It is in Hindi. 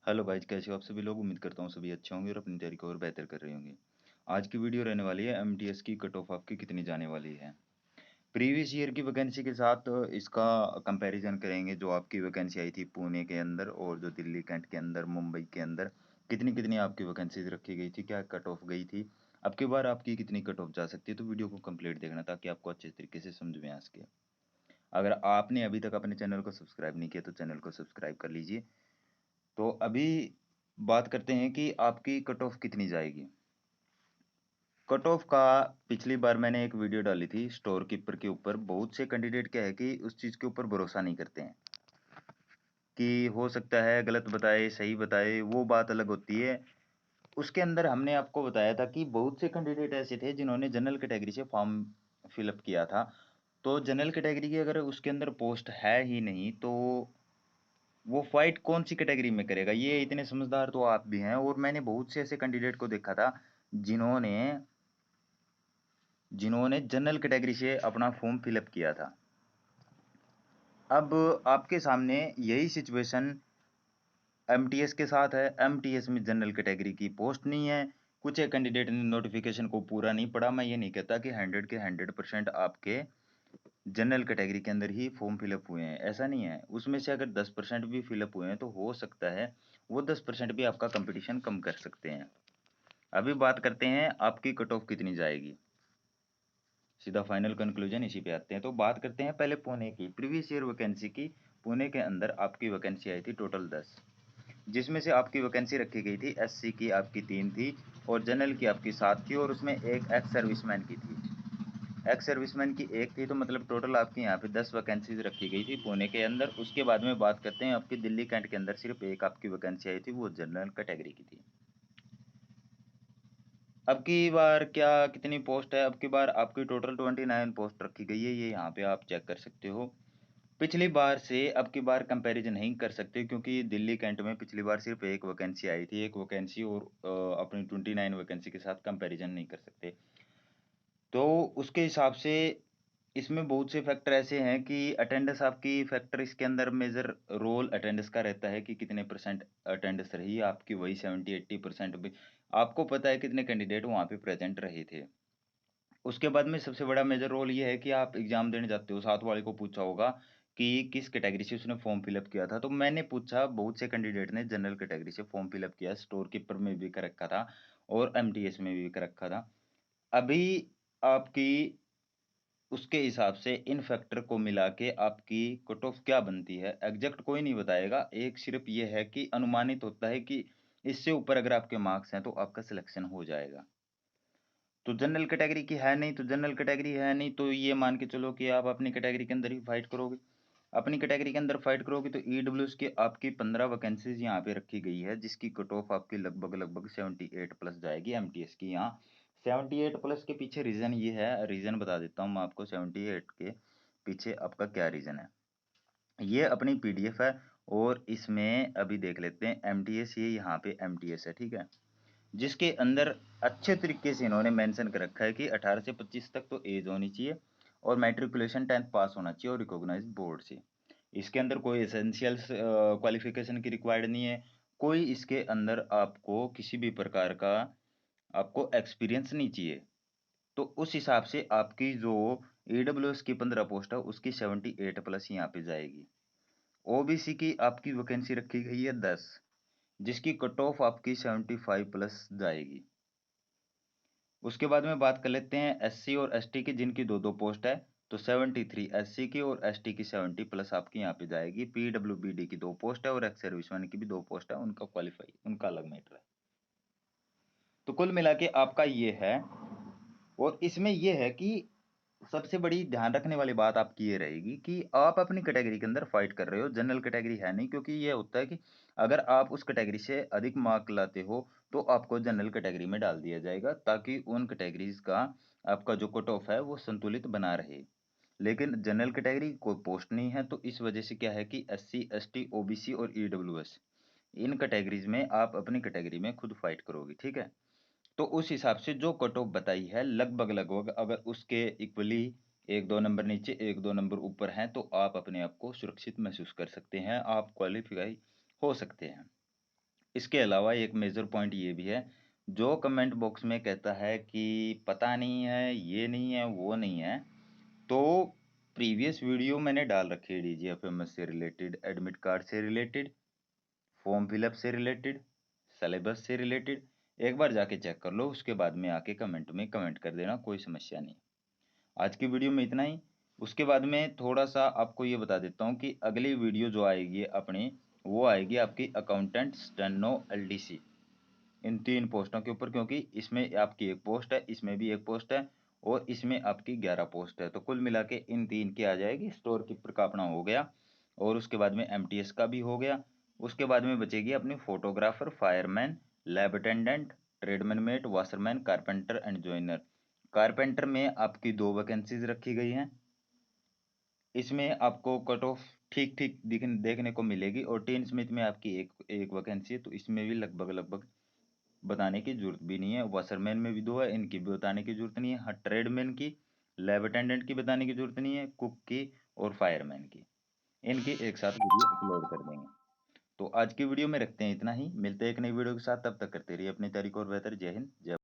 हेलो गाइज, कैसे हो आप सभी लोग। उम्मीद करता हूँ सभी अच्छे होंगे और अपनी तैयारी को और बेहतर कर रहे होंगे। आज की वीडियो रहने वाली है एमटीएस की कट ऑफ आपकी कितनी जाने वाली है। प्रीवियस ईयर की वैकेंसी के साथ इसका कंपैरिजन करेंगे। जो आपकी वैकेंसी आई थी पुणे के अंदर और जो दिल्ली कैंट के अंदर, मुंबई के अंदर कितनी कितनी आपकी वैकेंसीज रखी गई थी, क्या कट ऑफ गई थी, अब की बार आपकी कितनी कट ऑफ जा सकती है। तो वीडियो को कंप्लीट देखना ताकि आपको अच्छे तरीके से समझ में आ सके। अगर आपने अभी तक अपने चैनल को सब्सक्राइब नहीं किया तो चैनल को सब्सक्राइब कर लीजिए। तो अभी बात करते हैं कि आपकी कट ऑफ कितनी जाएगी। कट ऑफ का पिछली बार मैंने एक वीडियो डाली थी स्टोर कीपर के ऊपर। बहुत से कैंडिडेट क्या है कि उस चीज़ के ऊपर भरोसा नहीं करते हैं कि हो सकता है गलत बताए सही बताए, वो बात अलग होती है। उसके अंदर हमने आपको बताया था कि बहुत से कैंडिडेट ऐसे थे जिन्होंने जनरल कैटेगरी से फॉर्म फिलअप किया था। तो जनरल कैटेगरी की अगर उसके अंदर पोस्ट है ही नहीं तो वो फाइट कौन सी कैटेगरी में करेगा। ये इतने समझदार तो आप भी हैं। और मैंने बहुत से ऐसे कैंडिडेट को देखा था जिन्होंने जिन्होंने जनरल कैटेगरी से अपना फॉर्म फिलअप किया था। अब आपके सामने यही सिचुएशन एमटीएस के साथ है। एमटीएस में जनरल कैटेगरी की पोस्ट नहीं है। कुछ एक कैंडिडेट ने नोटिफिकेशन को पूरा नहीं पढ़ा। मैं ये नहीं कहता कि 100 के 100% आपके जनरल कैटेगरी के अंदर ही फॉर्म फिलअप हुए हैं, ऐसा नहीं है। उसमें से अगर 10% भी फिलअप हुए हैं तो हो सकता है वो 10% भी आपका कंपटीशन कम कर सकते हैं। अभी बात करते हैं आपकी कट ऑफ कितनी जाएगी। सीधा फाइनल कंक्लूजन इसी पे आते हैं। तो बात करते हैं पहले पुणे की प्रीवियस ईयर वैकेंसी की। पुणे के अंदर आपकी वैकेंसी आई थी टोटल 10, जिसमें से आपकी वैकेंसी रखी गई थी एससी की आपकी 3 थी और जनरल की आपकी 7 थी और उसमें एक एक्स सर्विसमैन की थी। एक्स सर्विसमैन की एक थी, तो मतलब टोटल आपकी यहाँ पे 10 वैकेंसीज रखी गई थी पुणे के अंदर। उसके बाद में बात करते हैं आपकी दिल्ली कैंट के अंदर सिर्फ एक आपकी वैकेंसी आई थी, वो जनरल कैटेगरी की थी। अब की बार क्या कितनी पोस्ट है, अब की बार आपकी टोटल 29 पोस्ट रखी गई है। ये यहाँ पे आप चेक कर सकते हो। पिछली बार से अब की बार कंपैरिजन नहीं कर सकते क्योंकि दिल्ली कैंट में पिछली बार सिर्फ एक वैकेंसी आई थी, एक वैकेंसी और अपनी 29 वैकेंसी के साथ कंपैरिजन नहीं कर सकते। तो उसके हिसाब से इसमें बहुत से फैक्टर ऐसे हैं कि अटेंडेंस आपकी फैक्टर इसके अंदर मेजर रोल अटेंडेंस का रहता है कि कितने परसेंट अटेंडेंस रही आपकी। वही 70-80% भी आपको पता है कितने कैंडिडेट वहाँ पे प्रेजेंट रहे थे। उसके बाद में सबसे बड़ा मेजर रोल ये है कि आप एग्जाम देने जाते हो। साथ वाले को पूछा होगा कि किस कैटेगरी से उसने फॉर्म फिलअप किया था। तो मैंने पूछा, बहुत से कैंडिडेट ने जनरल कैटेगरी से फॉर्म फिलअप किया। स्टोर कीपर में भी कर रखा था और एमटीएस में भी कर रखा था। अभी आपकी उसके हिसाब से इन फैक्टर को मिला के आपकी कट ऑफ क्या बनती है एग्जैक्ट कोई नहीं बताएगा। एक सिर्फ ये है कि अनुमानित होता है कि इससे ऊपर अगर आपके मार्क्स हैं तो आपका सिलेक्शन हो जाएगा। तो जनरल कैटेगरी की है नहीं, तो जनरल कैटेगरी है नहीं तो ये मान के चलो कि आप अपनी कैटेगरी के अंदर ही फाइट करोगे। अपनी कैटेगरी के अंदर फाइट करोगे तो ईडब्ल्यूएस की आपकी 15 वैकेंसीज यहाँ पे रखी गई है, जिसकी कट ऑफ आपकी लगभग लगभग 78 प्लस जाएगी। एमटीएस की यहाँ 78 प्लस के पीछे रीजन ये है, रीजन बता देता हूँ मैं आपको 78 के पीछे आपका क्या रीजन है। ये अपनी पीडीएफ है और इसमें अभी देख लेते हैं एमटीएस। ये यहाँ पे एमटीएस है, ठीक है, जिसके अंदर अच्छे तरीके से इन्होंने मेंशन कर रखा है कि 18 से 25 तक तो एज होनी चाहिए और मैट्रिकुलेशन 10th पास होना चाहिए और रिकॉग्नाइज्ड बोर्ड से। इसके अंदर कोई एसेंशियल्स क्वालिफिकेशन की रिक्वायर्ड नहीं है। कोई इसके अंदर आपको किसी भी प्रकार का आपको एक्सपीरियंस नहीं चाहिए। तो उस हिसाब से आपकी जो ईडब्ल्यूएस की 15 पोस्ट है उसकी 78 प्लस यहाँ पे जाएगी। ओबीसी की आपकी वैकेंसी रखी गई है 10, जिसकी कट ऑफ आपकी 75 प्लस जाएगी। उसके बाद में बात कर लेते हैं एससी और एसटी की, जिनकी दो दो पोस्ट है। तो 73 एससी की और एसटी की 70 प्लस आपकी यहाँ पे जाएगी। पीडब्ल्यूबीडी की दो पोस्ट है और एक्स सर्विसमैन की भी दो पोस्ट है, उनका क्वालिफाई उनका अलग मैटर है। तो कुल मिला के आपका ये है। और इसमें ये है कि सबसे बड़ी ध्यान रखने वाली बात आपकी ये रहेगी कि आप अपनी कैटेगरी के अंदर फाइट कर रहे हो, जनरल कैटेगरी है नहीं। क्योंकि ये होता है कि अगर आप उस कैटेगरी से अधिक मार्क लाते हो तो आपको जनरल कैटेगरी में डाल दिया जाएगा ताकि उन कैटेगरीज का आपका जो कट ऑफ है वो संतुलित बना रहे। लेकिन जनरल कैटेगरी कोई पोस्ट नहीं है, तो इस वजह से क्या है कि एससी एसटी ओबीसी और ईडब्ल्यूएस इन कैटेगरीज में आप अपनी कैटेगरी में खुद फाइट करोगे, ठीक है। तो उस हिसाब से जो कट ऑफ बताई है लगभग लगभग अगर उसके इक्वली एक दो नंबर नीचे एक दो नंबर ऊपर हैं तो आप अपने आप को सुरक्षित महसूस कर सकते हैं, आप क्वालिफाई हो सकते हैं। इसके अलावा एक मेजर पॉइंट ये भी है, जो कमेंट बॉक्स में कहता है कि पता नहीं है, ये नहीं है, वो नहीं है, तो प्रीवियस वीडियो मैंने डाल रखी है डीजीएफएमएस से रिलेटेड, एडमिट कार्ड से रिलेटेड, फॉर्म फिलअप से रिलेटेड, सिलेबस से रिलेटेड। एक बार जाके चेक कर लो, उसके बाद में आके कमेंट में कमेंट कर देना, कोई समस्या नहीं। आज की वीडियो में इतना ही। उसके बाद में थोड़ा सा आपको ये बता देता हूँ कि अगली वीडियो जो आएगी अपनी, वो आएगी आपकी अकाउंटेंट स्टेनो एलडीसी, इन 3 पोस्टों के ऊपर, क्योंकि इसमें आपकी एक पोस्ट है, इसमें भी एक पोस्ट है, और इसमें आपकी 11 पोस्ट है। तो कुल मिला के इन 3 की आ जाएगी। स्टोर कीपर का अपना हो गया, और उसके बाद में एमटीएस का भी हो गया। उसके बाद में बचेगी अपनी photographer, fireman, lab attendant, tradesman mate, washerman, carpenter and joiner. Carpenter में आपकी 2 वैकेंसीज रखी गई हैं। इसमें आपको कट ऑफ ठीक ठीक देखने को मिलेगी, और टीन स्मिथ में आपकी एक वैकेंसी है, तो इसमें भी लगभग लगभग बताने की जरूरत भी नहीं है। वाशरमैन में भी 2 है, इनकी भी बताने की जरूरत नहीं है। हाँ, ट्रेडमैन की, लैब अटेंडेंट की बताने की जरूरत नहीं है, कुक की और फायरमैन की, इनकी एक साथ वीडियो अपलोड कर देंगे। तो आज की वीडियो में रखते हैं इतना ही, मिलते हैं एक नई वीडियो के साथ, तब तक करते रहिए अपनी तैयारी को और बेहतर। जय हिंद, जय